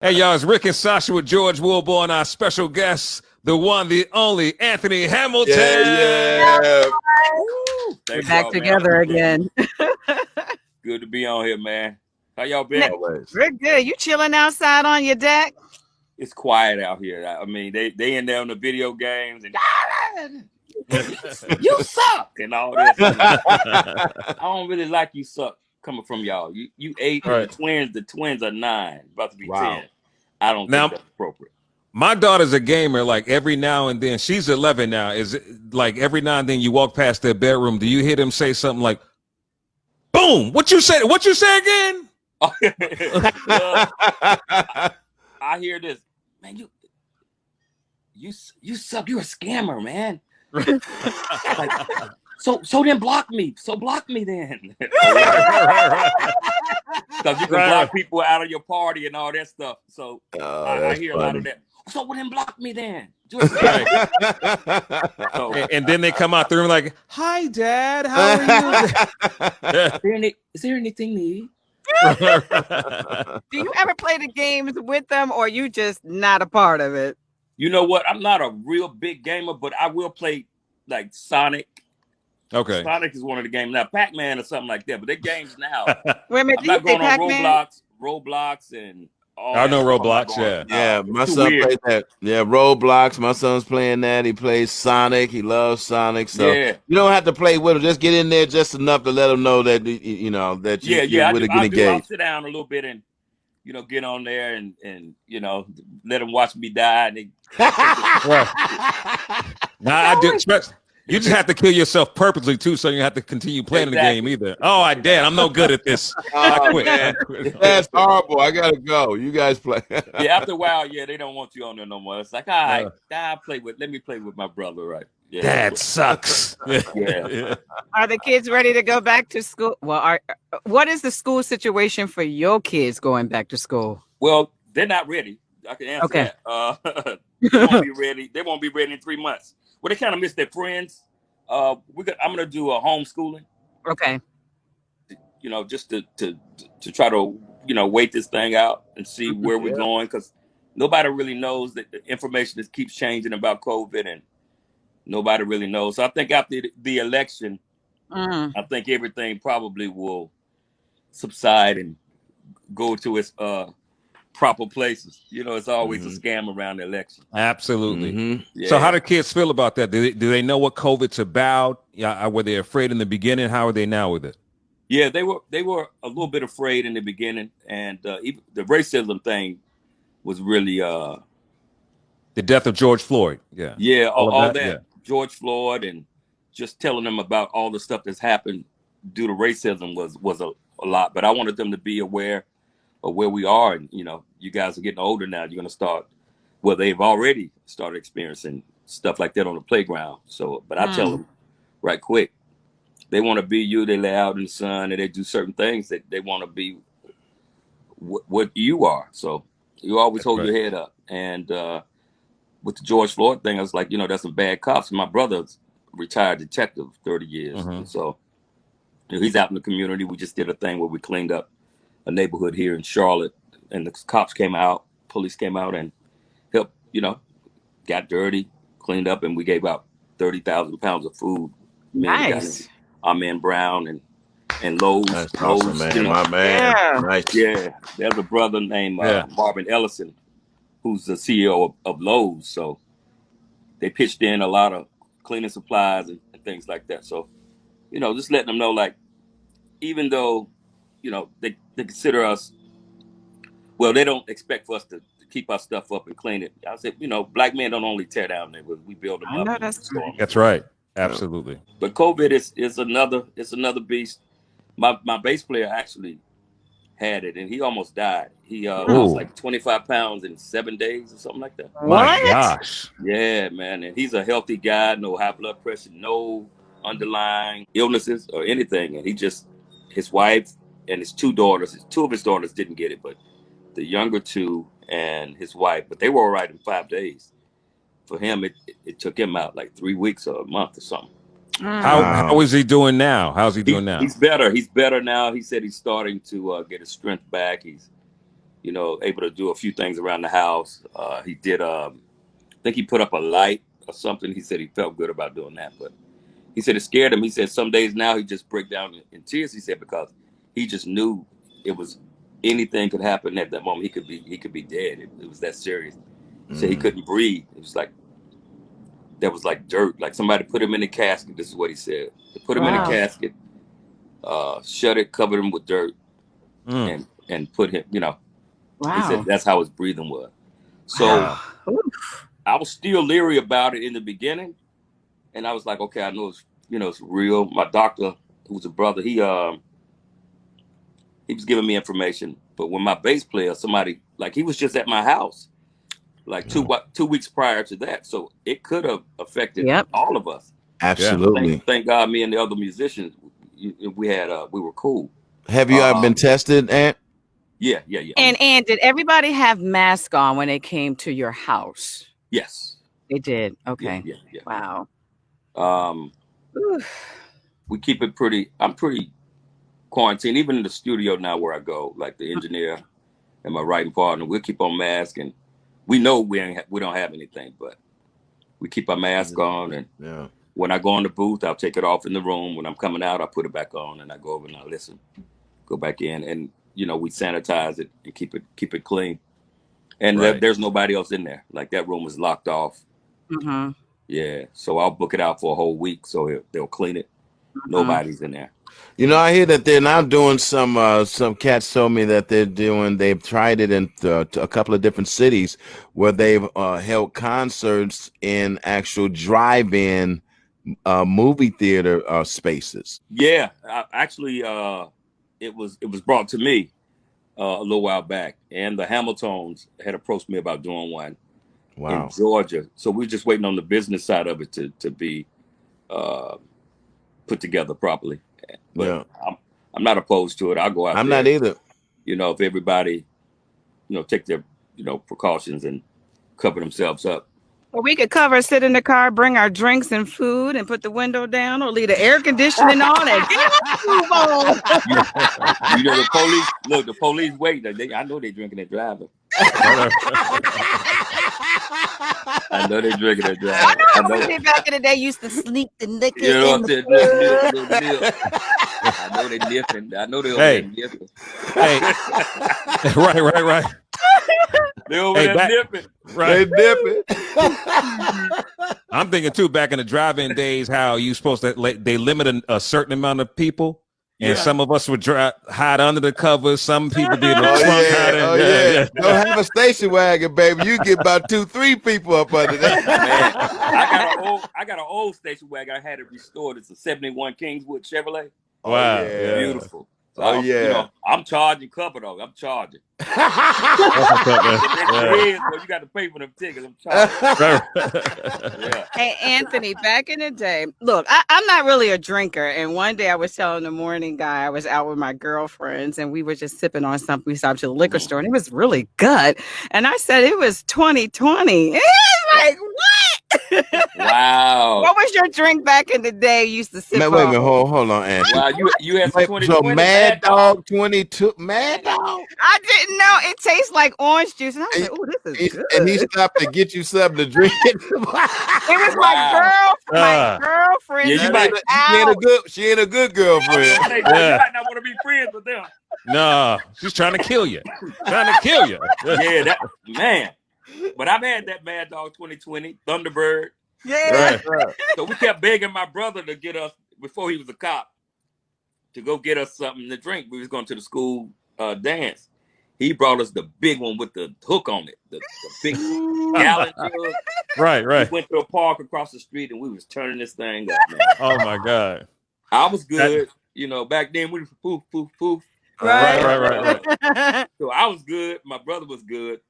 Hey, y'all, it's Rick and Sasha with George Wilbur and our special guest, the one, the only, Anthony Hamilton. Yeah. We're back together again. Good to be on here, man. How y'all been? We're good. You chilling outside on your deck? It's quiet out here. I mean, they in there on the video games and you suck and all this. I don't really like you suck coming from y'all. You 8 and the twins are 9, about to be 10. I don't think that's appropriate. My daughter's a gamer. Like every now and then, she's 11 now. Is it like every now and then you walk past their bedroom? Do you hear them say something like, "Boom"? What you say? What you say again? I hear this, man. You suck. You're a scammer, man. Like, so then block me. So block me then. Because you can block people out of your party and all that stuff. So I hear a lot of that. So well, then block me then. And then they come out the room like, "Hi, Dad. How are you? Is there anything to eat?" Do you ever play the games with them, or you just not a part of it? You know what? I'm not a real big gamer, but I will play like Sonic. Okay. Sonic is one of the games now, Pac-Man or something like that. But they're games now. Wait a minute, I'm not going on Roblox, and all. I know Roblox. Yeah, my son plays that. Yeah, Roblox. My son's playing that. He plays Sonic. He loves Sonic. So you don't have to play with him. Just get in there just enough to let him know that you know that you're really engaged. I'll sit down a little bit and get on there and let them watch me die. And I do expect. You just have to kill yourself purposely too, so you have to continue playing the game either. Oh, I'm no good at this. I quit. That's horrible. I gotta go. You guys play. After a while, they don't want you on there no more. It's like, all right, let me play with my brother, right? Yeah. That sucks. Yeah. Are the kids ready to go back to school? Well, what is the school situation for your kids going back to school? Well, they're not ready. I can answer that. They won't be ready. They won't be ready in 3 months. Well, they kind of miss their friends. I'm gonna do a homeschooling. Okay. Just to try to wait this thing out and see where we're going, because nobody really knows. That the information just keeps changing about COVID, and nobody really knows. So I think after the election, I think everything probably will subside and go to its proper places. It's always a scam around the election. Absolutely. So how do kids feel about that? Do they know what COVID's about? Were they afraid in the beginning? How are they now with it? Yeah, they were a little bit afraid in the beginning, and even the racism thing was really the death of George Floyd. Yeah, all that. George Floyd, and just telling them about all the stuff that's happened due to racism was a lot. But I wanted them to be aware of where we are, and you guys are getting older now. You're going to start. Well, they've already started experiencing stuff like that on the playground. So, but I tell them right quick, they want to be you. They lay out in the sun, and they do certain things that they want to be what you are. So you always hold your head up. And with the George Floyd thing, I was like, that's some bad cops. My brother's retired detective, 30 years. And so he's out in the community. We just did a thing where we cleaned up a neighborhood here in Charlotte, and the cops came out, police came out and helped, got dirty, cleaned up, and we gave out 30,000 pounds of food. Nice. Our man Brown and Lowe's. That's awesome, man. My man. Yeah. Nice. Yeah. There's a brother named Marvin Ellison, who's the CEO of Lowe's. So they pitched in a lot of cleaning supplies and things like that. So, just letting them know, like, even though, they consider us, well, they don't expect for us to keep our stuff up and clean it. I said, black men don't only tear down neighborhoods, we build them up. That's right. Absolutely. But COVID is another beast. My bass player actually had it, and he almost died. He lost like 25 pounds in 7 days or something like that. My gosh. Yeah, man. And he's a healthy guy, no high blood pressure, no underlying illnesses or anything. And his wife and his 2 daughters, 2 of his daughters didn't get it, but the younger 2 and his wife, but they were all right in 5 days. For him, it took him out like 3 weeks or a month or something. How is he doing now? How's he doing now? He's better. He's better now. He said he's starting to get his strength back. He's you know, able to do a few things around the house. He did, I think he put up a light or something. He said he felt good about doing that, but he said it scared him. He said some days now he just break down in tears. He said because he just knew it was anything could happen at that moment. He could be dead. It was that serious. He said he couldn't breathe. It was like that was like dirt. Like somebody put him in a casket. This is what he said. They put him in a casket, shut it, covered him with dirt, and put him. You know, he said that's how his breathing was. So I was still leery about it in the beginning, and I was like, okay, I know it's real. My doctor, who's a brother, he was giving me information. But when my bass player, somebody like he was just at my house, like 2 weeks prior to that, so it could have affected all of us. Absolutely. Thank God, me and the other musicians, we were cool. Have you been tested, Ant? Yeah. And did everybody have masks on when they came to your house? Yes, they did. Okay. Yeah. Wow. We keep it pretty. I'm pretty quarantined, even in the studio now where I go. Like the engineer and my writing partner, we'll keep on mask, and we know we don't have anything, but we keep our mask on. And when I go in the booth, I'll take it off in the room. When I'm coming out, I'll put it back on, and I go over and I listen, go back in, and we sanitize it and keep it clean. And there's nobody else in there. Like that room is locked off. Mm-hmm. Yeah, so I'll book it out for a whole week, so they'll clean it. Nobody's in there. I hear that they're now doing some cats told me that they've tried it in a couple of different cities where they've held concerts in actual drive-in movie theater spaces. Yeah, actually, it was brought to me a little while back, and the Hamiltons had approached me about doing one in Georgia. So we're just waiting on the business side of it to be put together properly. But I'm not opposed to it. I'll go out there. I'm not either. If everybody, take their, precautions and cover themselves up. Well, we could sit in the car, bring our drinks and food, and put the window down, or leave the air conditioning on, and the police. Look, the police wait. I know they're drinking and driving. I know they're drinking and driving. I know we back in the day used to sneak the liquor in the I know they're nipping. I know they're nipping. Hey, right. They over there nipping. Right. They nipping. I'm thinking too, back in the drive-in days, how you supposed to they limit a certain amount of people, and some of us would hide under the covers. Some people did. Don't have a station wagon, baby. You get about 2-3 people up under that. Man, I got an old station wagon. I had it restored. It's a '71 Kingswood Chevrolet. Wow, beautiful. So I'm charging cover though. I'm charging. You got to pay for them tickets. I'm charging. Hey, Anthony, back in the day, look, I'm not really a drinker. And one day I was telling the morning guy I was out with my girlfriends and we were just sipping on something. We stopped to the liquor store and it was really good. And I said it was 2020. And he's like, what? Wow. What was your drink back in the day you used to sip on? Wait a minute, hold on, Anthony. Wow, you had some 2020. So Mad Dog 22, Mad Dog? I didn't know. It tastes like orange juice. And I was like, oh, this is good. And he stopped to get you something to drink. It was my girlfriend. Yeah, she ain't a good girlfriend. You might not want to be friends with them. No, she's trying to kill you. Yeah, man. But I've had that Mad Dog 2020, Thunderbird. Yeah. Right. So we kept begging my brother to get us, before he was a cop, to go get us something to drink. We was going to the school dance. He brought us the big one with the hook on it, the big gallon jug. Right. We went to a park across the street and we was turning this thing up, man. Oh my God. I was good. Back then we was poof. Right. So I was good. My brother was good.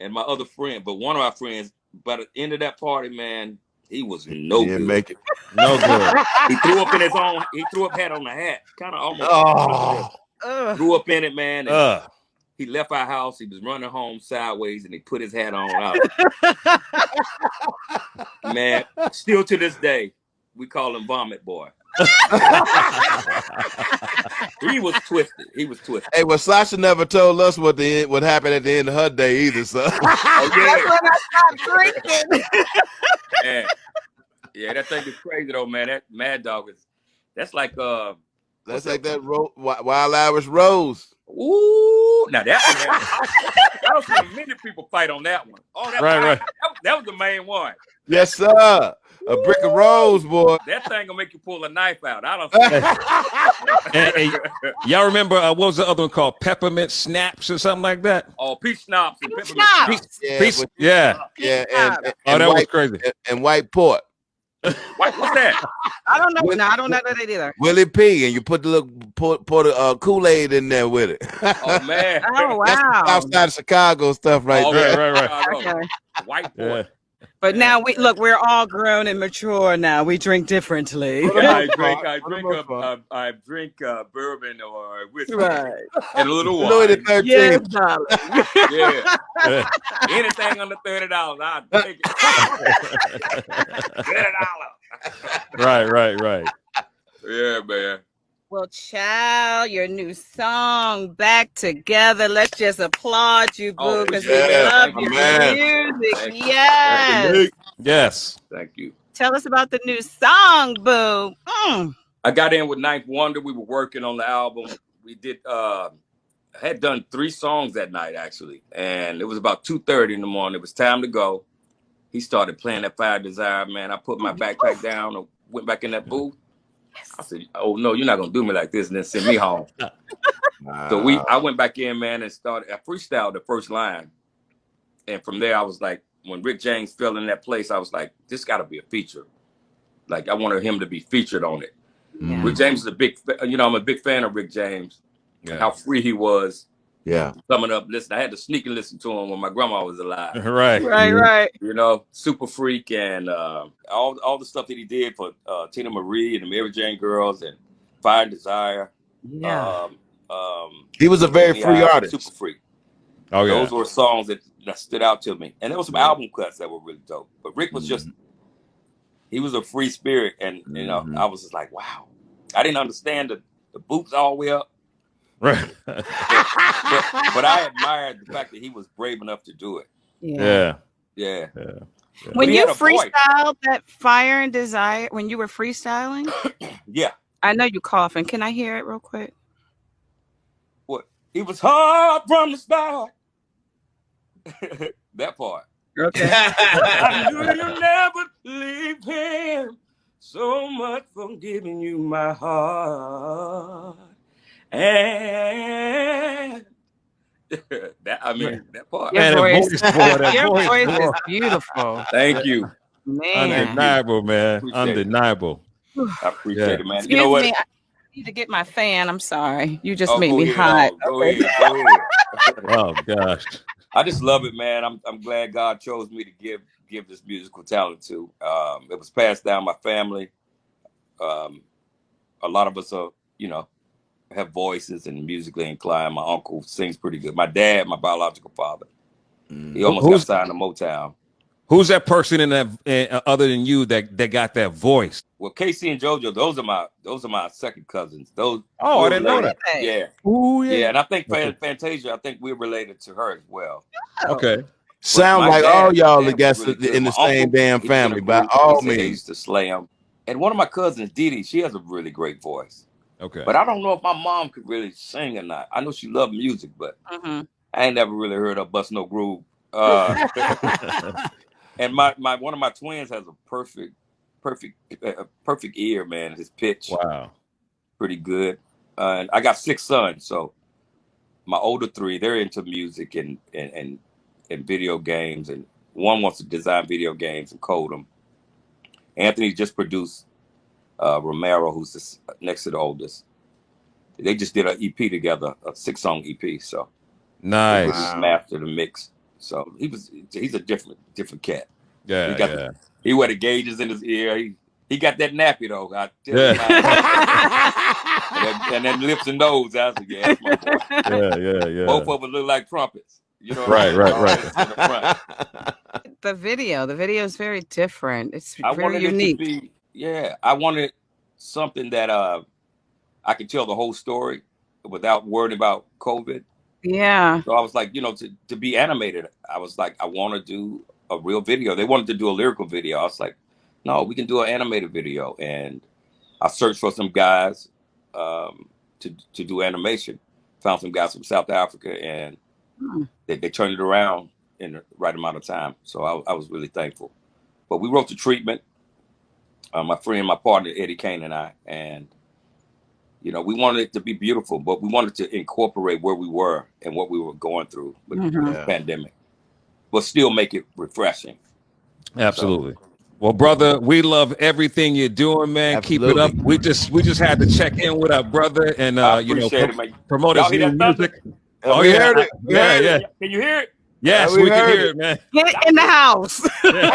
And my other friend, but one of our friends, by the end of that party, man, he was no good. Make it no good. He threw up in his own. He threw up hat on the hat, kind of almost. Threw up in it, man. And he left our house. He was running home sideways, and he put his hat on out. Man, still to this day, we call him Vomit Boy. He was twisted. He was twisted. Hey, well, Sasha never told us what happened at the end of her day either. So That's when I stopped drinking. Yeah, that thing is crazy though, man. That Mad Dog that's like that's like that Wild Irish Rose. Ooh, now that one, I don't see many people fight on that one. Oh, right. That was the main one. Yes, sir. A brick of rose, boy. That thing gonna make you pull a knife out. I don't. Hey, y'all remember what was the other one called? Peppermint Snaps or something like that? Oh, peach schnapps and peppermint Schnapps. Yeah. And that was crazy. And white port. What's that? I don't know. I don't know that either. Willie P. And you put the little pour Kool-Aid in there with it. Oh man. Oh wow. That's outside of Chicago stuff right there. Right. Okay. White port. Yeah. But now we're all grown and mature now. We drink differently. I drink bourbon or whiskey. Right. And a little wine. Louis the 13th. Yes, darling. Yeah. Anything under $30, I'll take it. $30. Right. Yeah, man. Well, child, your new song, Back Together. Let's just applaud you, boo, because we love your music. Yes. Thank you. Tell us about the new song, boo. I got in with Ninth Wonder. We were working on the album. We did I had done 3 songs that night, actually. And it was about 2:30 in the morning. It was time to go. He started playing that Fire Desire, man. I put my backpack down and went back in that booth. I said, "Oh no, you're not gonna do me like this," and then send me home. So I went back in, man, and I freestyled the first line, and from there I was like, when Rick James fell in that place, I was like, this got to be a feature. Like I wanted him to be featured on it. Yeah. Rick James is I'm a big fan of Rick James. Yeah. How free he was. Yeah. Coming up, listen, I had to sneak and listen to him when my grandma was alive. Right. You know, Super Freak and all the stuff that he did for Tina Marie and the Mary Jane Girls and Fire and Desire. Yeah. He was a very free artist. Super Freak. Oh yeah. Those were songs that stood out to me, and there was some album cuts that were really dope. But Rick was he was a free spirit, and you know, I was just like, wow. I didn't understand the boots all the way up. Right. but I admired the fact that he was brave enough to do it. Yeah. When you freestyled that Fire and Desire, when you were freestyling, yeah. I know you coughing. Can I hear it real quick? What? It was hard from the start. That part. Okay. I knew you'd never leave him. So much for giving you my heart. And that part. Your voice is beautiful. Thank you. Man. Undeniable, man. Undeniable. I appreciate it, man. Excuse me, I need to get my fan. I'm sorry. You just made me hot. Go ahead. Oh gosh. I just love it, man. I'm glad God chose me to give this musical talent to. It was passed down my family. A lot of us are, have voices and musically inclined. My uncle sings pretty good. My dad, my biological father, he almost got signed to Motown. Who's that person in that other than you that got that voice? Well, Casey and JoJo, those are my second cousins. Those. Oh, I didn't know that. Yeah. Ooh, yeah. Yeah, and I think Fantasia, I think we're related to her as well. Okay. Sound like all y'all together in the same damn family, by all means. They used to slay them. And one of my cousins, Dee Dee, she has a really great voice. Okay. But I don't know if my mom could really sing or not. I know she loved music, but I ain't never really heard her bust no groove. And my one of my twins has a perfect ear, man. His pitch, pretty good. And I got 6 sons, so my older 3, they're into music and video games, and one wants to design video games and code them. Anthony just produced Romero, who's next to the oldest. They just did an EP together, a 6-song EP. So nice. Mastered the mix. So he's a different cat. Yeah, he wear the gauges in his ear. He got that nappy though. I tell you, and then lips and nose. I was like, yeah, that's my boy. Yeah. Both of them look like trumpets. You know, right. The video is very different. It's very unique. I wanted something that I could tell the whole story without worrying about COVID. Yeah. So I was like, to be animated, I was like, I want to do a real video. They wanted to do a lyrical video. I was like, no, we can do an animated video. And I searched for some guys to do animation. Found some guys from South Africa, and they turned it around in the right amount of time. So I was really thankful. But we wrote The Treatment. My friend, my partner, Eddie Kane, and I. And, we wanted it to be beautiful, but we wanted to incorporate where we were and what we were going through with the pandemic, but still make it refreshing. Absolutely. So, well, brother, we love everything you're doing, man. Absolutely. Keep it up. We just had to check in with our brother and I appreciate it, man. Promote his new music. Oh, we heard it. Yeah. Can you hear it? Yes, we can hear it, man. Get in the house. Hey,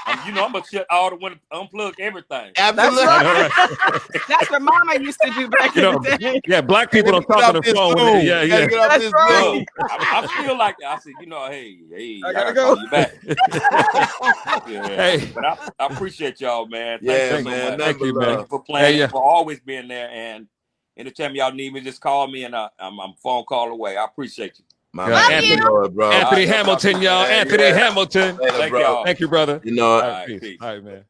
I'm gonna shut all the windows, unplug everything. Absolutely. That's right. That's what Mama used to do back in the day. Yeah, black people don't talk on the phone. Yeah. That's right. I'm still like that. I said, hey, I gotta go. Call you back. Hey, but I appreciate y'all, man. Thank you so man. much. Thank you, man. Thank you for playing, for always being there. And anytime y'all need me, just call me, and I'm a phone call away. I appreciate you. Anthony Hamilton, y'all. Anthony Hamilton. Thank y'all. Thank you, brother. All right, man.